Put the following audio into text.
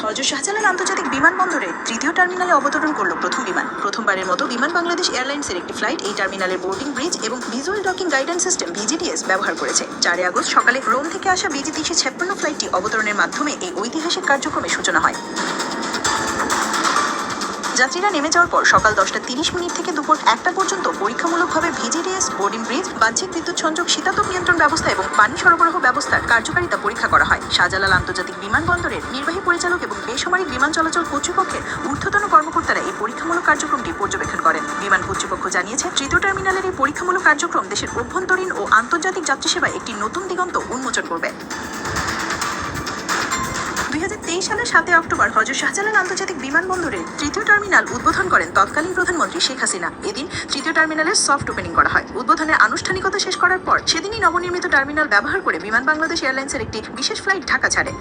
হযরত শাহজালাল আন্তর্জাতিক বিমানবন্দরে তৃতীয় টার্মিনালে অবতরণ করলো প্রথম বিমান। প্রথমবারের মতো বিমান বাংলাদেশ এয়ারলাইন্সের একটি ফ্লাইট এই টার্মিনালের বোর্ডিং ব্রিজ এবং ভিজুয়াল ডকিং গাইডেন্স সিস্টেম ভিজিডিএস ব্যবহার করেছে। 4 আগস্ট সকালে রোম থেকে আসা বিজি 356 ফ্লাইটটি অবতরণের মাধ্যমে এই ঐতিহাসিক কার্যক্রমের সূচনা হয়। যাত্রীরা নেমে যাওয়ার পর সকাল 10:30 থেকে দুপুর 1টা পর্যন্ত পরীক্ষামূলকভাবে ভিজিডিএস, বোর্ডিং ব্রিজ, বাহ্যিক বিদ্যুৎ সংযোগ, শীতাতপ নিয়ন্ত্রণ ব্যবস্থা এবং পানি সরবরাহ ব্যবস্থার কার্যকারিতা পরীক্ষা করা হয়। শাহজালাল আন্তর্জাতিক বিমানবন্দরের নির্বাহী পরিচালক এবং বেসামরিক বিমান চলাচল কর্তৃপক্ষের ঊর্ধ্বতন কর্মকর্তারা এই পরীক্ষামূলক কার্যক্রমটি পর্যবেক্ষণ করেন। বিমান কর্তৃপক্ষ জানিয়েছে, তৃতীয় টার্মিনালের এই পরীক্ষামূলক কার্যক্রম দেশের অভ্যন্তরীণ ও আন্তর্জাতিক যাত্রী সেবায় একটি নতুন দিগন্ত উন্মোচন করবে। 2023 সালের 7 অক্টোবর হযরত শাহজালাল আন্তর্জাতিক বিমানবন্দরের তৃতীয় টার্মিনাল উদ্বোধন করেন তৎকালীন প্রধানমন্ত্রী শেখ হাসিনা। এদিন তৃতীয় টার্মিনালের সফট ওপেনিং করা হয়। উদ্বোধনের আনুষ্ঠানিকতা শেষ করার পর সেদিনই নবনির্মিত টার্মিনাল ব্যবহার করে বিমান বাংলাদেশ এয়ারলাইন্সের একটি বিশেষ ফ্লাইট ঢাকা ছাড়ে।